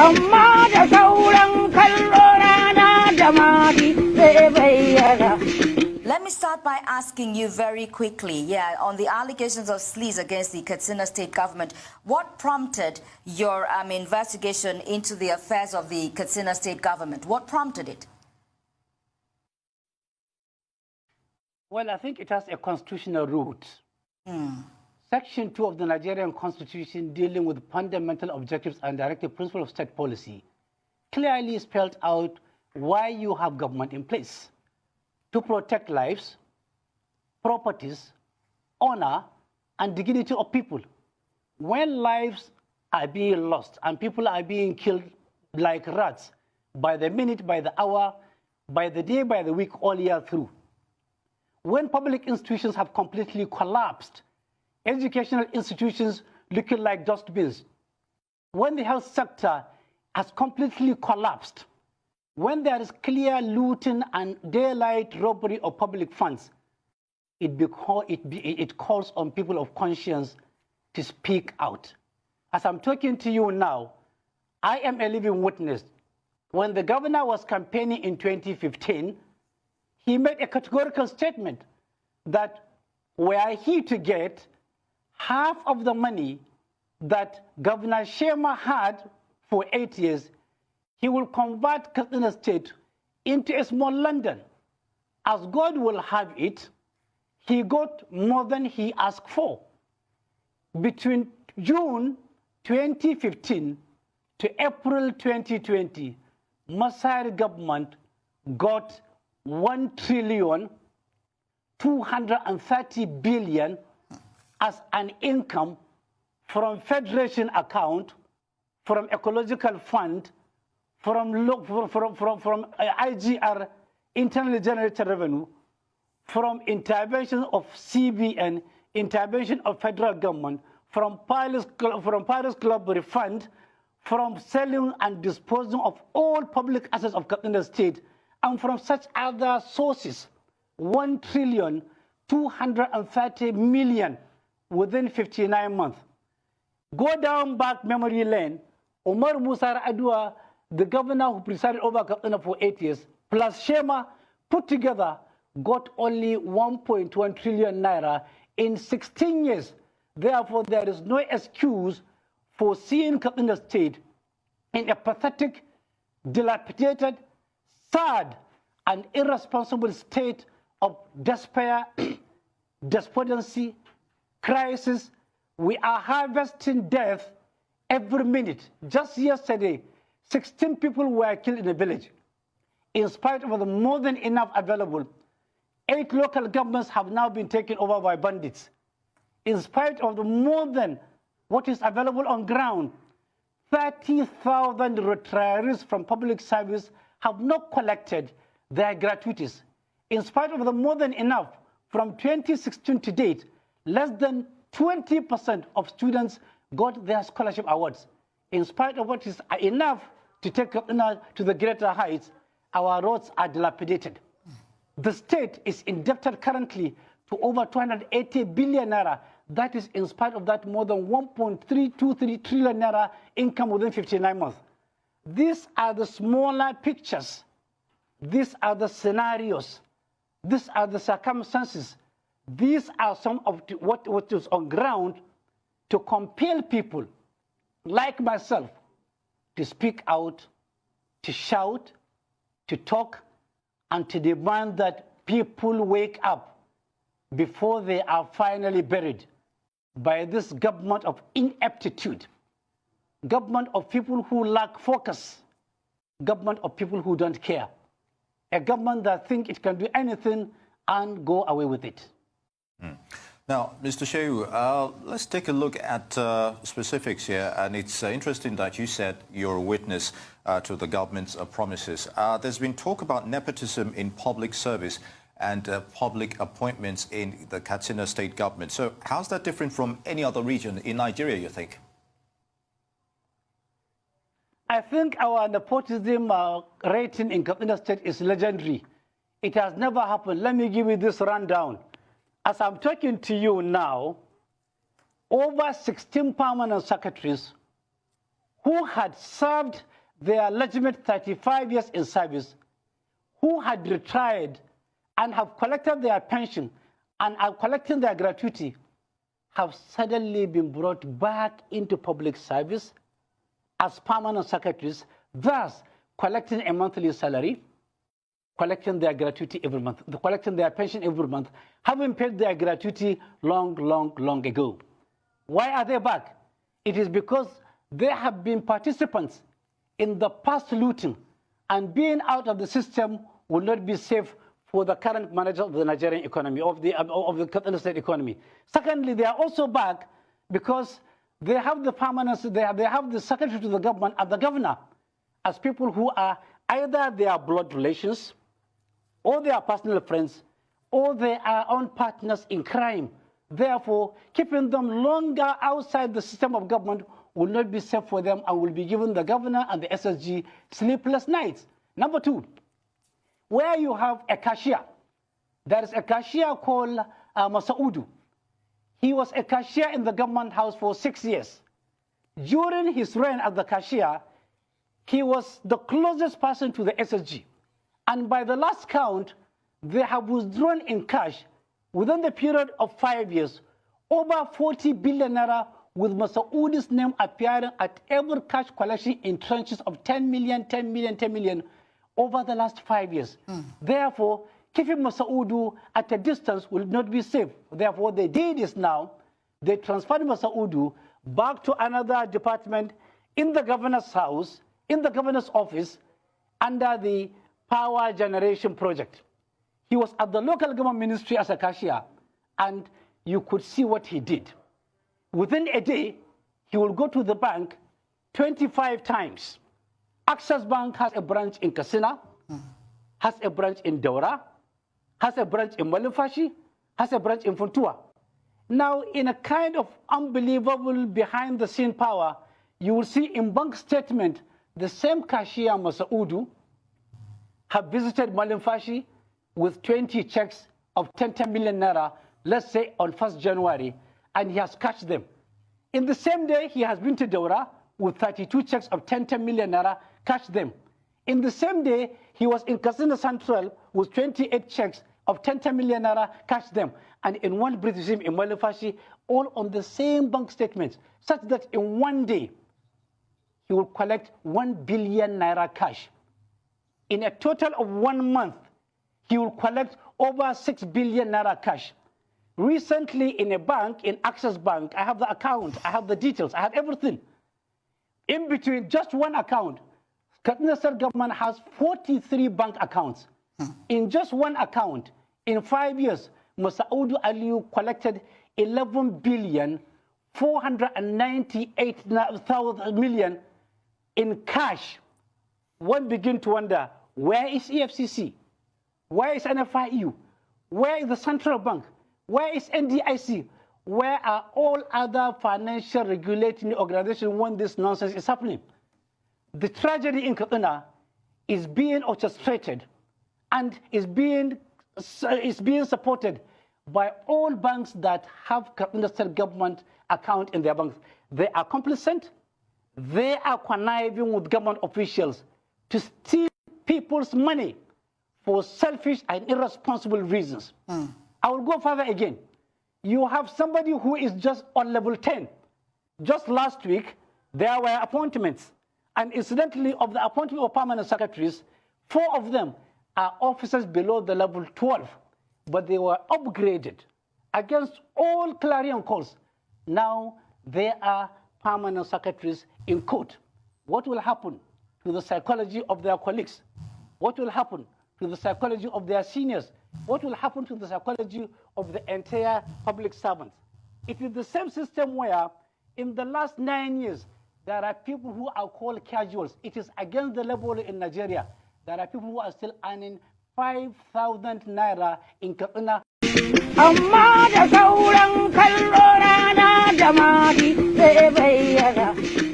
amma da sauran kallo rana da mati zai bayyana. Let me start by asking you very quickly, on the allegations of sleaze against the Katsina state government, what prompted your investigation into the affairs of the Katsina state government? What prompted it? Well, I think it has a constitutional root. Section 2 of the Nigerian Constitution, dealing with fundamental objectives and directive principles of state policy, clearly spelled out why you have government in place: to protect lives, properties, honor, and dignity of people. When lives are being lost and people are being killed like rats by the minute, by the hour, by the day, by the week, all year through. When public institutions have completely collapsed, educational institutions looking like dustbins, when the health sector has completely collapsed, when there is clear looting and daylight robbery of public funds, it calls on people of conscience to speak out. As I'm talking to you now, I am a living witness. When the governor was campaigning in 2015, he made a categorical statement that were he to get half of the money that Governor Shema had for 8 years, he will convert Katsina State into a small London. As God will have it, he got more than he asked for. Between June 2015 to April 2020, Masari government got 1,230 billion as an income from Federation account, from ecological fund, from IGR, internally generated revenue, from intervention of CBN, intervention of federal government, from Paris Club refund, from selling and disposing of all public assets of Katsina State, and from such other sources, 1,230 billion within 59 months. Go down back memory lane, Omar Musa Adua, the governor who presided over Katsina for 8 years, plus Shema, put together, got only 1.1 trillion naira in 16 years. Therefore, there is no excuse for seeing Katsina State in a pathetic, dilapidated, sad, and irresponsible state of despair, despondency, crisis. We are harvesting death every minute. Just yesterday, 16 people were killed in a village. In spite of the more than enough available, 8 local governments have now been taken over by bandits. In spite of the more than what is available on ground, 30,000 retirees from public service have not collected their gratuities. In spite of the more than enough, from 2016 to date, less than 20% of students got their scholarship awards. In spite of what is enough to take up to the greater heights, our roads are dilapidated. The state is indebted currently to over 280 billion naira. That is in spite of that more than 1.323 trillion naira income within 59 months. These are the smaller pictures. These are the scenarios. These are the circumstances. These are some of what is on ground to compel people like myself to speak out, to shout, to talk, and to demand that people wake up before they are finally buried by this government of ineptitude, government of people who lack focus, government of people who don't care, a government that thinks it can do anything and go away with it. Now, Mr. Shehu, let's take a look at specifics here. And it's interesting that you said you're a witness to the government's promises. There's been talk about nepotism in public service and public appointments in the Katsina state government. So how's that different from any other region in Nigeria, you think? I think our nepotism rating in Katsina state is legendary. It has never happened. Let me give you this rundown. As I'm talking to you now, over 16 permanent secretaries who had served their legitimate 35 years in service, who had retired and have collected their pension and are collecting their gratuity, have suddenly been brought back into public service as permanent secretaries, thus collecting a monthly salary, collecting their gratuity every month, collecting their pension every month, having paid their gratuity long ago. Why are they back? It is because they have been participants in the past looting, and being out of the system will not be safe for the current manager of the Nigerian economy, of the Katsina state economy. Secondly, they are also back because they have the permanence, they have the secretary to the government and the governor as people who are either their blood relations, or they are personal friends, or they are own partners in crime. Therefore, keeping them longer outside the system of government will not be safe for them and will be giving the governor and the SSG sleepless nights. Number two, where you have a cashier, there is a cashier called Masaudu. He was a cashier in the government house for 6 years. During his reign as the cashier, he was the closest person to the SSG. And by the last count, they have withdrawn in cash within the period of 5 years over 40 billion naira, with Masaudi's name appearing at every cash collection in tranches of 10 million, 10 million, 10 million over the last 5 years. Therefore, keeping Masaudu at a distance will not be safe. Therefore, what they did is now, they transferred Masaudu back to another department in the governor's house, in the governor's office, under the power generation project. He was at the local government ministry as a cashier, and you could see what he did. Within a day, he will go to the bank 25 times. Access Bank has a branch in Katsina, has a branch in Daura, has a branch in Malumfashi, has a branch in Funtua. Now, in a kind of unbelievable behind-the-scene power, you will see in bank statement the same cashier, Masaudu, have visited Malumfashi with 20 checks of 10 million naira, let's say on 1st January, and he has cashed them. In the same day, he has been to Daura with 32 checks of 10 million naira, cashed them. In the same day, he was in Katsina Central with 28 checks of 10 million naira, cashed them. And in one British in Malumfashi, all on the same bank statements, such that in one day, he will collect 1 billion naira cash. In a total of 1 month, he will collect over 6 billion naira cash. Recently, in a bank, in Access Bank, I have the account, I have the details, I have everything. In between just one account, Katsina State government has 43 bank accounts. In just one account, in 5 years, Masaudu Aliyu collected 11 billion 498 million in cash. One begin to wonder, where is EFCC? Where is NFIU? Where is the central bank? Where is NDIC? Where are all other financial regulating organizations when this nonsense is happening? The tragedy in Katsina is being orchestrated and is being supported by all banks that have Katsina State government account in their banks. They are complicit. They are conniving with government officials to steal people's money for selfish and irresponsible reasons. I will go further again. You have somebody who is just on level 10. Just last week, there were appointments. And incidentally, of the appointment of permanent secretaries, 4 of them are officers below the level 12. But they were upgraded against all clarion calls. Now they are permanent secretaries in court. What will happen to the psychology of their colleagues? What will happen to the psychology of their seniors? What will happen to the psychology of the entire public servants? It is the same system where in the last 9 years, there are people who are called casuals. It is against the level in Nigeria. There are people who are still earning 5,000 naira in Katsina. Amma da sauran kallo rana da mati zai bayyana.